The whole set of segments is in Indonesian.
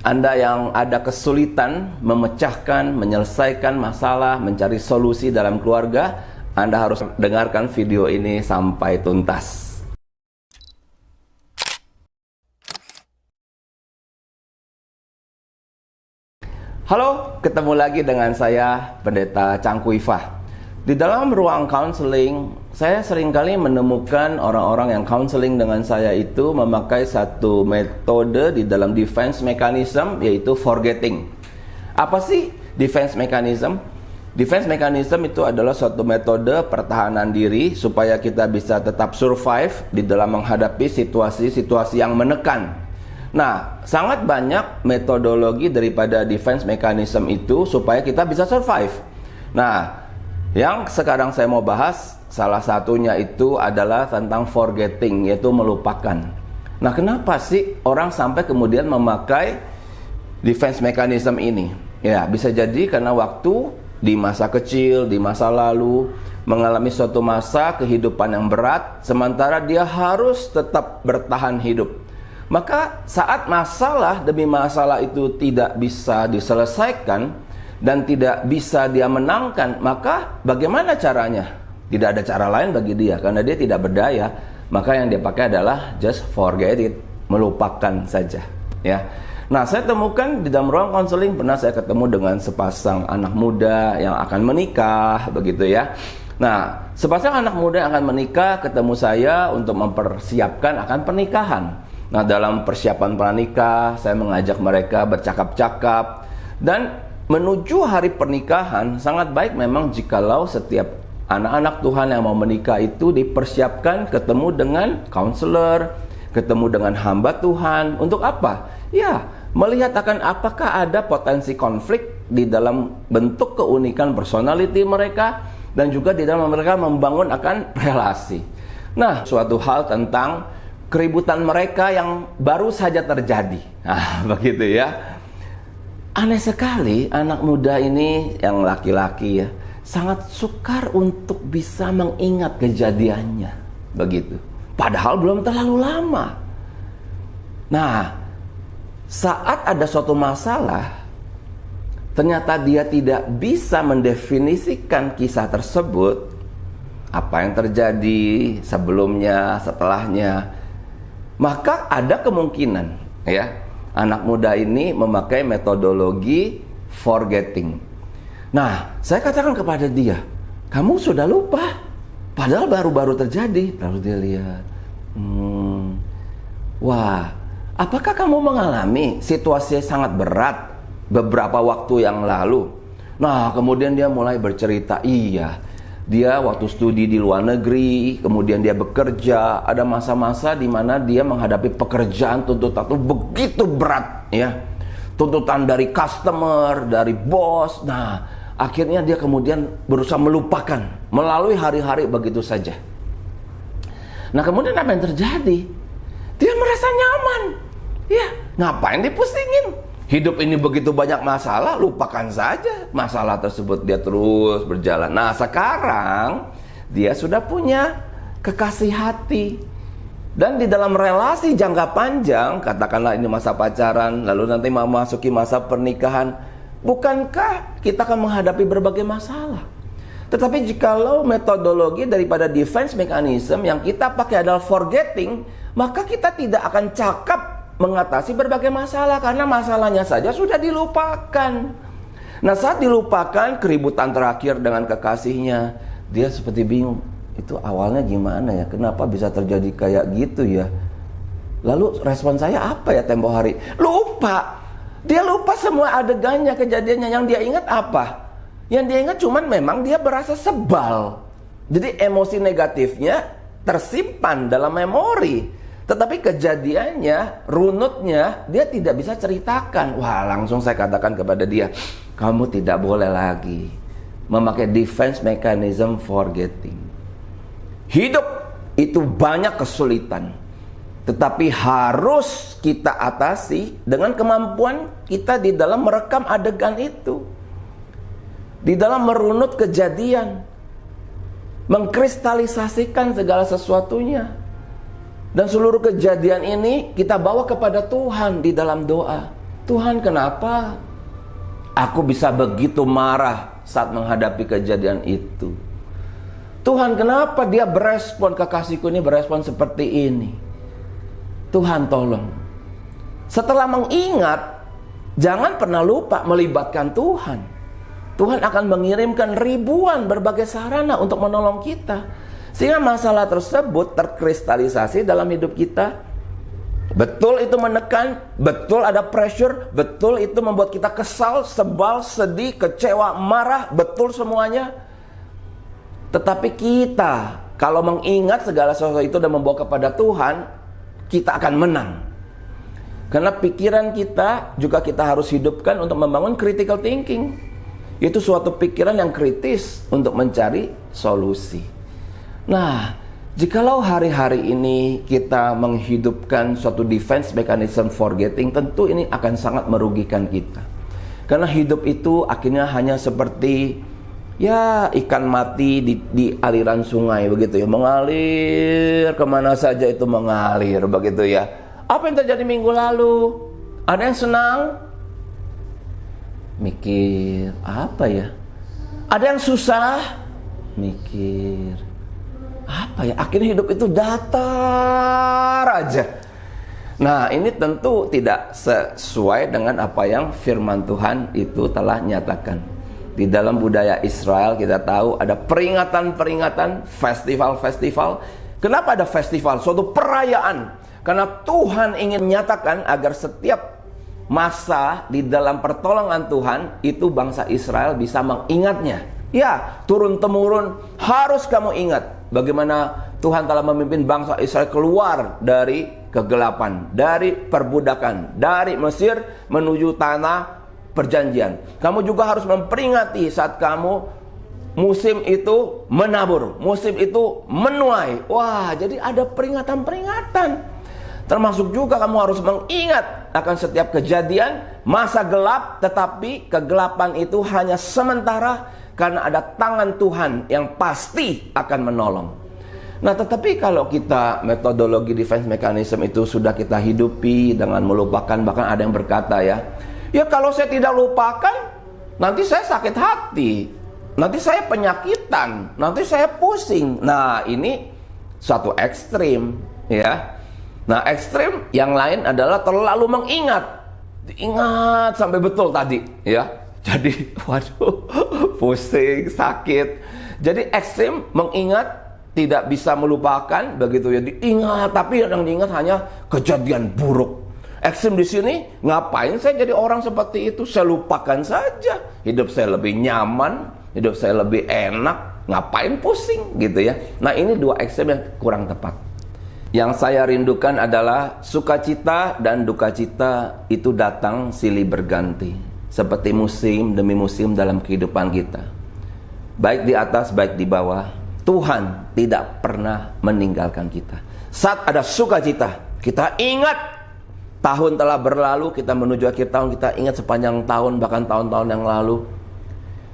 Anda yang ada kesulitan memecahkan, menyelesaikan masalah, mencari solusi dalam keluarga, Anda harus dengarkan video ini sampai tuntas. Halo, ketemu lagi dengan saya, Pendeta Cangku Ifah. Di dalam ruang counseling, saya seringkali menemukan orang-orang yang counseling dengan saya itu memakai satu metode di dalam defense mechanism, yaitu forgetting. Apa sih defense mechanism? Defense mechanism itu adalah suatu metode pertahanan diri supaya kita bisa tetap survive di dalam menghadapi situasi-situasi yang menekan. Nah, sangat banyak metodologi daripada defense mechanism itu supaya kita bisa survive. Nah, yang sekarang saya mau bahas, salah satunya itu adalah tentang forgetting, yaitu melupakan. Nah, kenapa sih orang sampai kemudian memakai defense mechanism ini? Ya, bisa jadi karena waktu di masa kecil, di masa lalu, mengalami suatu masa kehidupan yang berat, sementara dia harus tetap bertahan hidup. Maka saat masalah demi masalah itu tidak bisa diselesaikan dan tidak bisa dia menangkan, maka bagaimana caranya? Tidak ada cara lain bagi dia karena dia tidak berdaya. Maka yang dia pakai adalah just forget it, melupakan saja, ya. Nah, saya temukan di dalam ruang konseling, pernah saya ketemu dengan sepasang anak muda yang akan menikah, begitu ya. Nah, sepasang anak muda yang akan menikah ketemu saya untuk mempersiapkan akan pernikahan. Nah, dalam persiapan pranikah, saya mengajak mereka bercakap-cakap. Dan menuju hari pernikahan, sangat baik memang jikalau setiap anak-anak Tuhan yang mau menikah itu dipersiapkan ketemu dengan counselor, ketemu dengan hamba Tuhan. Untuk apa? Ya, melihat akan apakah ada potensi konflik di dalam bentuk keunikan personality mereka, dan juga di dalam mereka membangun akan relasi. Nah, suatu hal tentang keributan mereka yang baru saja terjadi. Nah, begitu ya. Aneh sekali anak muda ini yang laki-laki ya, sangat sukar untuk bisa mengingat kejadiannya. Begitu. Padahal belum terlalu lama. Nah, saat ada suatu masalah, ternyata dia tidak bisa mendefinisikan kisah tersebut, apa yang terjadi sebelumnya, setelahnya. Maka ada kemungkinan ya, anak muda ini memakai metodologi forgetting. Nah, saya katakan kepada dia, kamu sudah lupa, padahal baru-baru terjadi. Lalu dia lihat, wah, apakah kamu mengalami situasi sangat berat beberapa waktu yang lalu? Nah, kemudian dia mulai bercerita, iya, dia waktu studi di luar negeri, kemudian dia bekerja, ada masa-masa di mana dia menghadapi pekerjaan tuntutan itu begitu berat, ya. Tuntutan dari customer, dari bos. Nah, akhirnya dia kemudian berusaha melupakan melalui hari-hari begitu saja. Nah, kemudian apa yang terjadi? Dia merasa nyaman. Ya, ngapain dipusingin? Hidup ini begitu banyak masalah, lupakan saja masalah tersebut, dia terus berjalan. Nah, sekarang dia sudah punya kekasih hati. Dan di dalam relasi jangka panjang, katakanlah ini masa pacaran, lalu nanti memasuki masa pernikahan, bukankah kita akan menghadapi berbagai masalah? Tetapi jikalau metodologi daripada defense mechanism yang kita pakai adalah forgetting, maka kita tidak akan cakap mengatasi berbagai masalah karena masalahnya saja sudah dilupakan. Nah, saat dilupakan keributan terakhir dengan kekasihnya, dia seperti bingung. Itu awalnya gimana ya? Kenapa bisa terjadi kayak gitu ya? Lalu respon saya apa ya tempo hari? Lupa. Dia lupa semua adegannya, kejadiannya. Yang dia ingat apa? Yang dia ingat cuman memang dia berasa sebal. Jadi emosi negatifnya tersimpan dalam memori. Tetapi kejadiannya, runutnya, dia tidak bisa ceritakan. Wah, langsung saya katakan kepada dia, kamu tidak boleh lagi memakai defense mechanism forgetting. Hidup itu banyak kesulitan, tetapi harus kita atasi dengan kemampuan kita di dalam merekam adegan itu, di dalam merunut kejadian, mengkristalisasikan segala sesuatunya. Dan seluruh kejadian ini kita bawa kepada Tuhan di dalam doa. Tuhan, kenapa aku bisa begitu marah saat menghadapi kejadian itu? Tuhan, kenapa dia berespon, kekasihku ini berespon seperti ini? Tuhan, tolong. Setelah mengingat, jangan pernah lupa melibatkan Tuhan. Tuhan akan mengirimkan ribuan berbagai sarana untuk menolong kita, sehingga masalah tersebut terkristalisasi dalam hidup kita. Betul itu menekan, betul ada pressure, betul itu membuat kita kesal, sebal, sedih, kecewa, marah, betul semuanya. Tetapi kita kalau mengingat segala sesuatu itu dan membawa kepada Tuhan, kita akan menang. Karena pikiran kita juga kita harus hidupkan untuk membangun critical thinking. Itu suatu pikiran yang kritis untuk mencari solusi. Nah, jikalau hari-hari ini kita menghidupkan suatu defense mechanism forgetting, tentu ini akan sangat merugikan kita. Karena hidup itu akhirnya hanya seperti ya ikan mati di aliran sungai begitu ya, mengalir kemana saja itu mengalir begitu ya. Apa yang terjadi minggu lalu? Ada yang senang? Mikir apa ya? Ada yang susah? Mikir apa ya? Akhirnya hidup itu datar aja. Nah, ini tentu tidak sesuai dengan apa yang firman Tuhan itu telah nyatakan. Di dalam budaya Israel kita tahu ada peringatan-peringatan, festival-festival. Kenapa ada festival? Suatu perayaan. Karena Tuhan ingin menyatakan agar setiap masa di dalam pertolongan Tuhan itu bangsa Israel bisa mengingatnya. Ya, turun-temurun harus kamu ingat bagaimana Tuhan telah memimpin bangsa Israel keluar dari kegelapan, dari perbudakan, dari Mesir menuju tanah perjanjian. Kamu juga harus memperingati saat kamu musim itu menabur, musim itu menuai. Wah, jadi ada peringatan-peringatan. Termasuk juga kamu harus mengingat akan setiap kejadian masa gelap, tetapi kegelapan itu hanya sementara karena ada tangan Tuhan yang pasti akan menolong. Nah, tetapi kalau kita metodologi defense mechanism itu sudah kita hidupi dengan melupakan, bahkan ada yang berkata ya kalau saya tidak lupakan, nanti saya sakit hati, nanti saya penyakitan, nanti saya pusing. Nah, ini suatu ekstrim ya. Nah, ekstrim yang lain adalah terlalu mengingat. Ingat sampai betul tadi ya. Jadi waduh, pusing, sakit. Jadi ekstrim mengingat, tidak bisa melupakan begitu ya. Diingat, tapi yang diingat hanya kejadian buruk. Ekstrim di sini, ngapain saya jadi orang seperti itu? Saya lupakan saja. Hidup saya lebih nyaman, hidup saya lebih enak. Ngapain pusing gitu ya. Nah, ini dua ekstrim yang kurang tepat. Yang saya rindukan adalah sukacita dan dukacita itu datang silih berganti, seperti musim demi musim dalam kehidupan kita. Baik di atas, baik di bawah, Tuhan tidak pernah meninggalkan kita. Saat ada sukacita, kita ingat tahun telah berlalu, kita menuju akhir tahun, kita ingat sepanjang tahun, bahkan tahun-tahun yang lalu.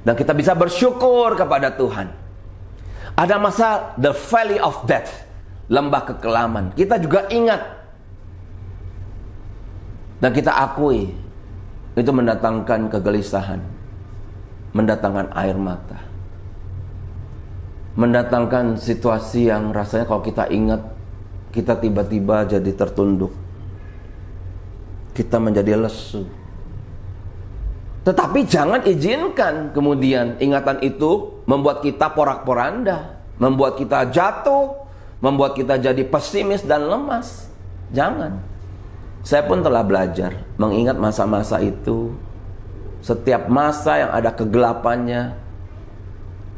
Dan kita bisa bersyukur kepada Tuhan. Ada masa the valley of death, lembah kekelaman, kita juga ingat dan kita akui itu mendatangkan kegelisahan, mendatangkan air mata, mendatangkan situasi yang rasanya kalau kita ingat, kita tiba-tiba jadi tertunduk, kita menjadi lesu. Tetapi jangan izinkan kemudian ingatan itu membuat kita porak-poranda, membuat kita jatuh, membuat kita jadi pesimis dan lemas. Jangan. Saya pun telah belajar mengingat masa-masa itu. Setiap masa yang ada kegelapannya,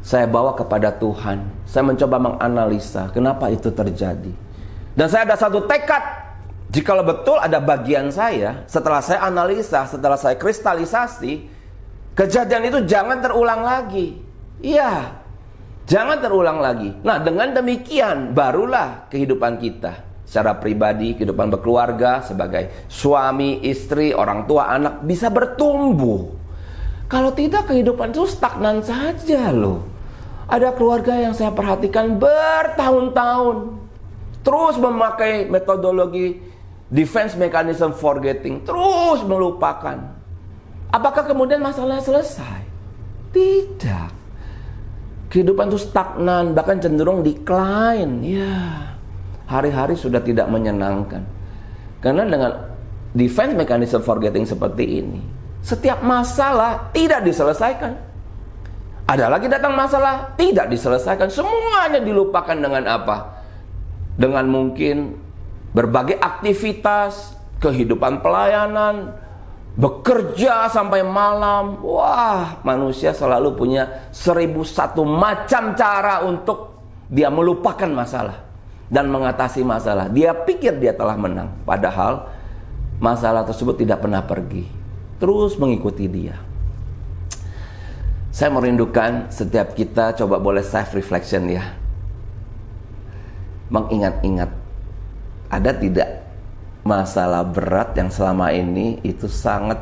saya bawa kepada Tuhan. Saya mencoba menganalisa kenapa itu terjadi. Dan saya ada satu tekad, jikalau betul ada bagian saya, setelah saya analisa, setelah saya kristalisasi, kejadian itu jangan terulang lagi. Iya, jangan terulang lagi. Nah, dengan demikian barulah kehidupan kita secara pribadi, kehidupan berkeluarga, sebagai suami, istri, orang tua, anak bisa bertumbuh. Kalau tidak, kehidupan itu stagnan saja loh. Ada keluarga yang saya perhatikan bertahun-tahun terus memakai metodologi defense mechanism forgetting, terus melupakan. Apakah kemudian masalahnya selesai? Tidak. Kehidupan itu stagnan, bahkan cenderung decline. Ya, hari-hari sudah tidak menyenangkan. Karena dengan defense mechanism forgetting seperti ini, setiap masalah tidak diselesaikan. Ada lagi datang masalah, tidak diselesaikan. Semuanya dilupakan dengan apa? Dengan mungkin berbagai aktivitas, kehidupan pelayanan, bekerja sampai malam. Wah, manusia selalu punya 1001 macam cara untuk dia melupakan masalah dan mengatasi masalah. Dia pikir dia telah menang, padahal masalah tersebut tidak pernah pergi, terus mengikuti dia. Saya merindukan setiap kita coba boleh self reflection ya, mengingat-ingat, ada tidak masalah berat yang selama ini itu sangat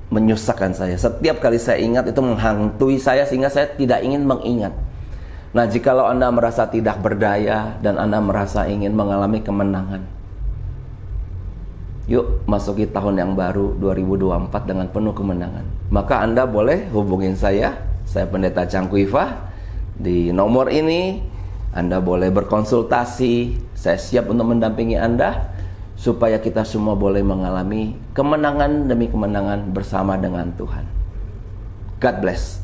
menyusahkan saya. Setiap kali saya ingat itu menghantui saya sehingga saya tidak ingin mengingat. Nah, jikalau Anda merasa tidak berdaya dan Anda merasa ingin mengalami kemenangan, yuk masuki tahun yang baru 2024 dengan penuh kemenangan. Maka Anda boleh hubungin saya Pendeta Changku Ifa di nomor ini. Anda boleh berkonsultasi, saya siap untuk mendampingi Anda supaya kita semua boleh mengalami kemenangan demi kemenangan bersama dengan Tuhan. God bless.